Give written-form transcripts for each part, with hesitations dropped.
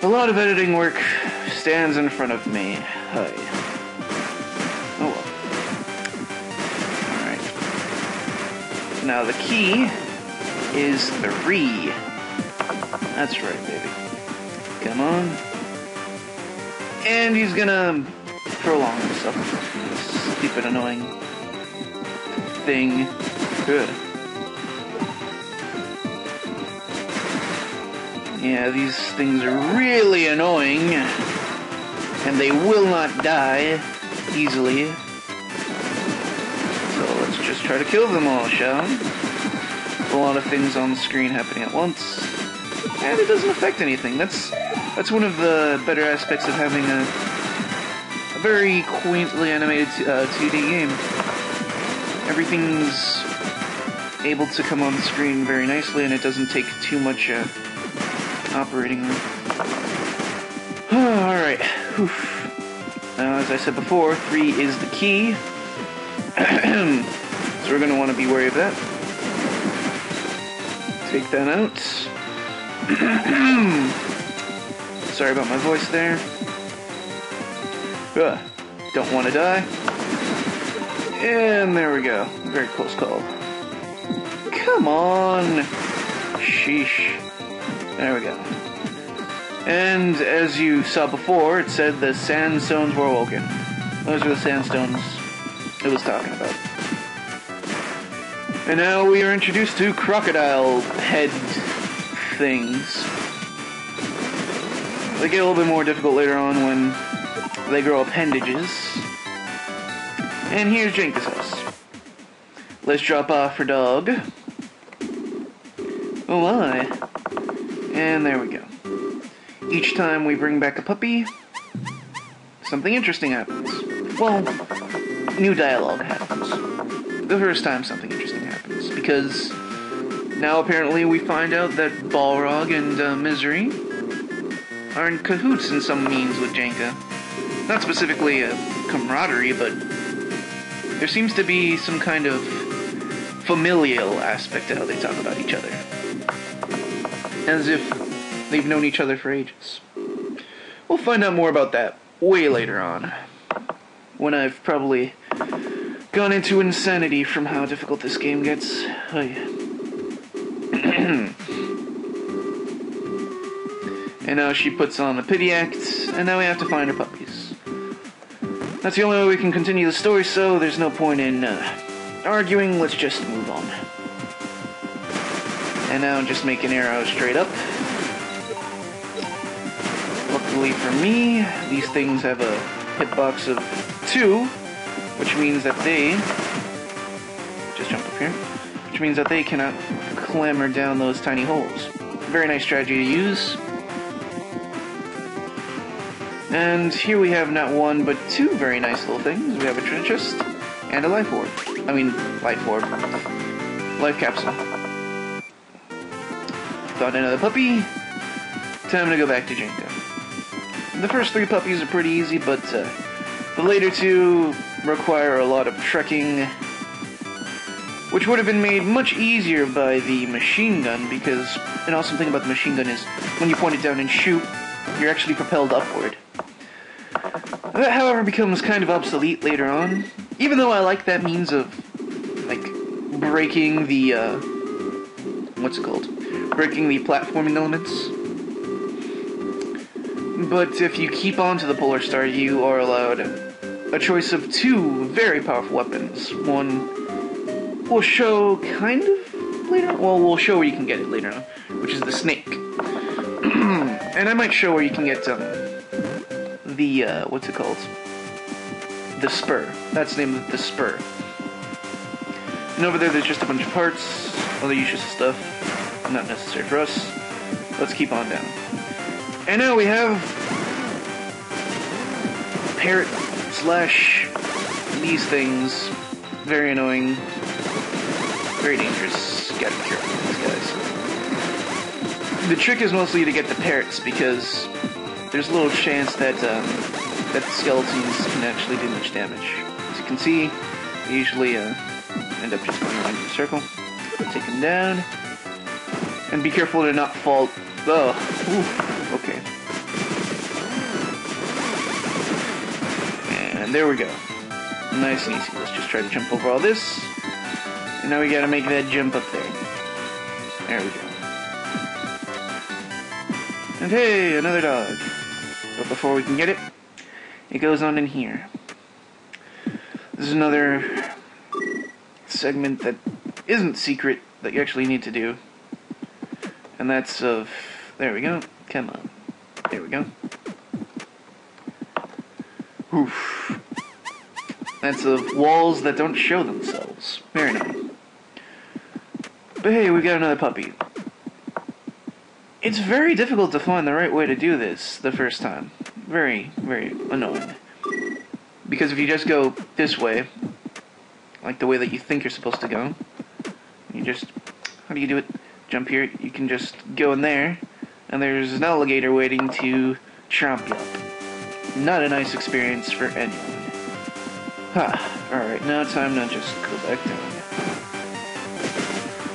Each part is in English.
A lot of editing work stands in front of me. Hi. Oh well. Alright. Now the key is 3. That's right, baby. Come on. And he's gonna prolong himself. This stupid, annoying thing. Good. Yeah, these things are really annoying, and they will not die easily. So let's just try to kill them all, shall we? A lot of things on the screen happening at once, and it doesn't affect anything. That's one of the better aspects of having a very quaintly animated 2D game. Everything's able to come on the screen very nicely, and it doesn't take too much operating room. Alright. Now, as I said before, 3 is the key. So we're going to want to be wary of that. Take that out. Sorry about my voice there. Don't want to die. And there we go. Very close call. Come on. Sheesh. There we go. And as you saw before, it said the sandstones were awoken. Those are the sandstones it was talking about. And now we are introduced to crocodile head things. They get a little bit more difficult later on when they grow appendages. And here's Jenka's house. Let's drop off her dog. Oh my. And there we go. Each time we bring back a puppy, something interesting happens. Well, new dialogue happens. The first time something interesting happens, because now apparently we find out that Balrog and Misery are in cahoots in some means with Jenka. Not specifically a camaraderie, but there seems to be some kind of familial aspect to how they talk about each other. As if they've known each other for ages. We'll find out more about that way later on, when I've probably gone into insanity from how difficult this game gets. Oh yeah. And now she puts on the pity act, and now we have to find her puppies. That's the only way we can continue the story, so there's no point in arguing. Let's just move on. And now just make an arrow straight up. Luckily for me, these things have a hitbox of 2, which means that they... Just jump up here. Which means that they cannot clamber down those tiny holes. Very nice strategy to use. And here we have not 1, but 2 very nice little things. We have a treasure chest and a life orb. I mean, life orb. Life capsule. Found another puppy. Time to go back to Jenka. The first 3 puppies are pretty easy, but the later 2 require a lot of trekking, which would have been made much easier by the machine gun, because an awesome thing about the machine gun is when you point it down and shoot, you're actually propelled upward. That, however, becomes kind of obsolete later on, even though I like that means of, like, breaking the, what's it called? Breaking the platforming elements. But if you keep on to the Polar Star, you are allowed a choice of 2 very powerful weapons. One will show kind of later on. Well, we'll show where you can get it later on, which is the snake. And I might show where you can get the what's it called? The spur. That's the name of the spur. And over there's just a bunch of parts, other useless stuff, not necessary for us. Let's keep on down. And now we have parrot slash these things. Very annoying. Very dangerous. Gotta be careful with these guys. The trick is mostly to get the parrots, because there's a little chance that that the skeletons can actually do much damage. As you can see, they usually end up just going around in a circle. Take them down. And be careful to not fall. Oh, ooh, okay. And there we go. Nice and easy. Let's just try to jump over all this. And now we gotta make that jump up there. There we go. And hey, another dog. But before we can get it, it goes on in here. This is another segment that isn't secret that you actually need to do. And that's of... There we go. Come on. There we go. Oof. That's of walls that don't show themselves. Very nice. But hey, we got another puppy. It's very difficult to find the right way to do this the first time. Very, very annoying. Because if you just go this way, like the way that you think you're supposed to go, you just... How do you do it? Jump here, you can just go in there, and there's an alligator waiting to chomp you up. Not a nice experience for anyone. Alright, now time to just go back down.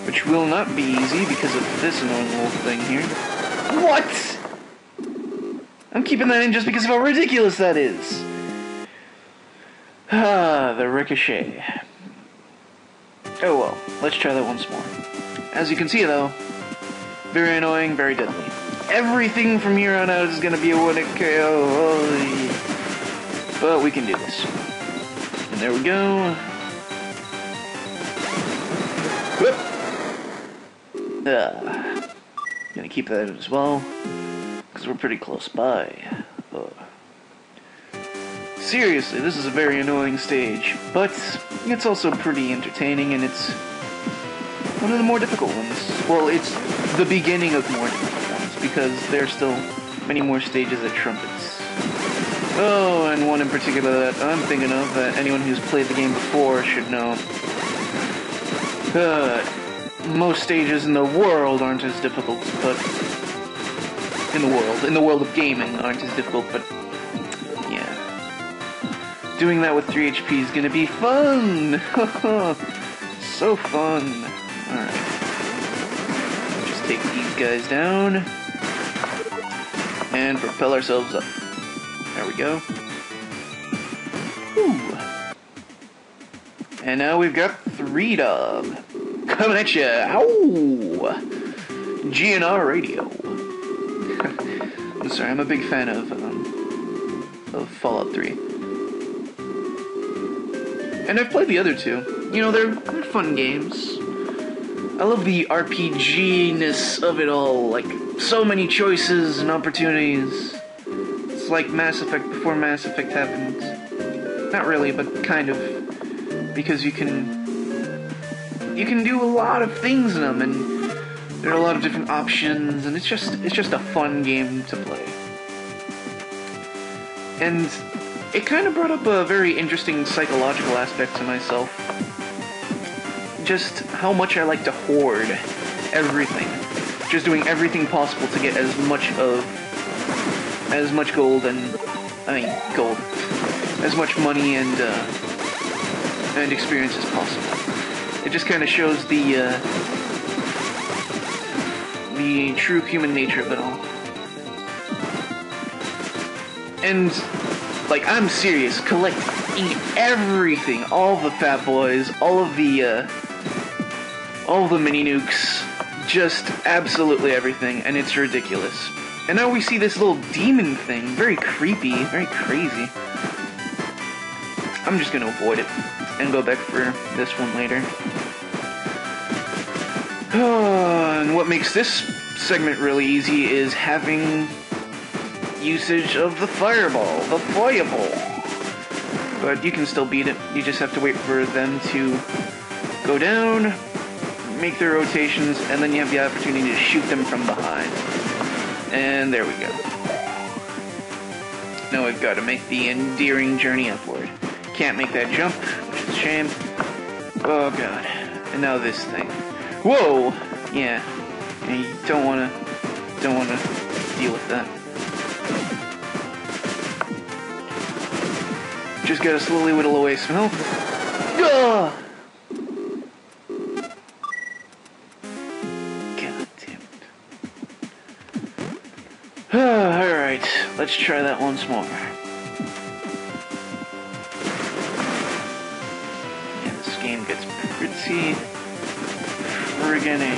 Which will not be easy because of this annoying little thing here. What?! I'm keeping that in just because of how ridiculous that is! The ricochet. Oh well, let's try that once more. As you can see though, very annoying, very deadly. Everything from here on out is gonna be a one-hit KO. Holy. But we can do this. And there we go. Whoop. Gonna keep that as well, because we're pretty close by. Seriously, this is a very annoying stage, but it's also pretty entertaining, and it's one of the more difficult ones. Well, it's the beginning of more difficult ones, because there's still many more stages at Trumpets. Oh, and one in particular that I'm thinking of, that anyone who's played the game before should know. Most stages in the world aren't as difficult, but... In the world of gaming aren't as difficult, but... Yeah. Doing that with 3 HP is gonna be fun! So fun! Alright. Just take these guys down. And propel ourselves up. There we go. Whew. And now we've got 3 Dog. Coming at ya! Ow! GNR Radio. I'm sorry, I'm a big fan of Fallout 3. And I've played the other 2. You know, they're fun games. I love the RPG-ness of it all. Like, so many choices and opportunities. It's like Mass Effect before Mass Effect happened. Not really, but kind of. Because you can do a lot of things in them, and there are a lot of different options, and it's just a fun game to play. And it kind of brought up a very interesting psychological aspect to myself. Just how much I like to hoard everything. Just doing everything possible to get as much gold and... gold. As much money and experience as possible. It just kind of shows the true human nature of it all. And, like, I'm serious, collecting everything, all the Fat Boys, all of the mini nukes, just absolutely everything, and it's ridiculous. And now we see this little demon thing, very creepy, very crazy. I'm just gonna avoid it, and go back for this one later. And what makes this segment really easy is having usage of the fireball, the fireball. But you can still beat it, you just have to wait for them to go down, make their rotations, and then you have the opportunity to shoot them from behind. And there we go. Now we've got to make the endearing journey upward. Can't make that jump, which is a shame. Oh god. And now this thing. Whoa! Yeah. You don't wanna deal with that. Just gotta slowly whittle away some health. Ugh! God damn it. Alright, let's try that once more. pretty friggin' A.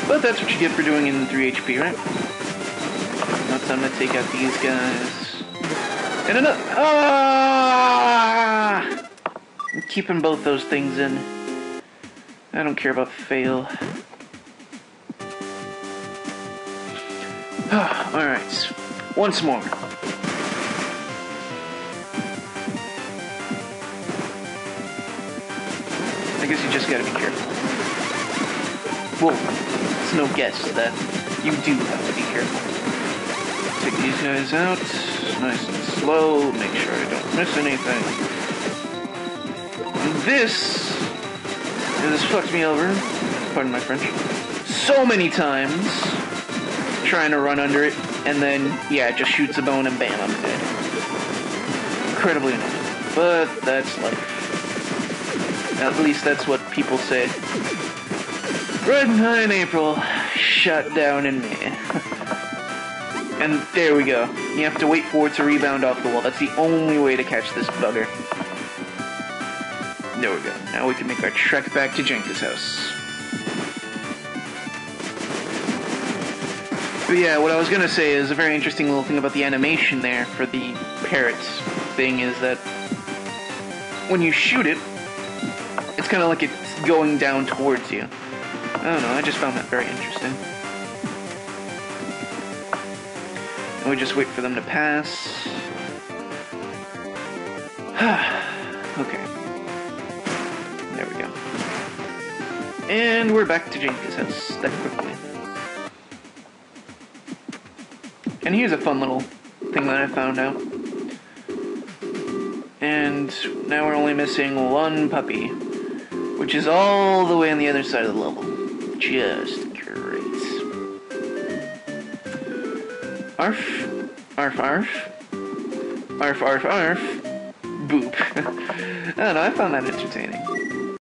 But that's what you get for doing it in 3 HP, right? Now time to take out these guys. And another. Ah! I'm keeping both those things in. I don't care about fail. Alright. Once more. I guess you just gotta be careful. Well, it's no guess that you do have to be careful. Take these guys out, nice and slow, make sure I don't miss anything. And this fucked me over, pardon my French, so many times, trying to run under it, and then, yeah, it just shoots a bone and bam, I'm dead. Incredibly annoying, but that's life. At least that's what people say. Red High in April, shut down in May. And there we go. You have to wait for it to rebound off the wall. That's the only way to catch this bugger. There we go. Now we can make our trek back to Jenka's house. But yeah, what I was gonna say is a very interesting little thing about the animation there for the parrots thing is that when you shoot it, it's kind of like it's going down towards you. I don't know, I just found that very interesting. And we just wait for them to pass. Okay. There we go. And we're back to Jenka's house that quickly. And here's a fun little thing that I found out. And now we're only missing one puppy, which is all the way on the other side of the level. Just great. Arf. Arf, arf. Arf, arf, arf. Boop. I don't know, I found that entertaining.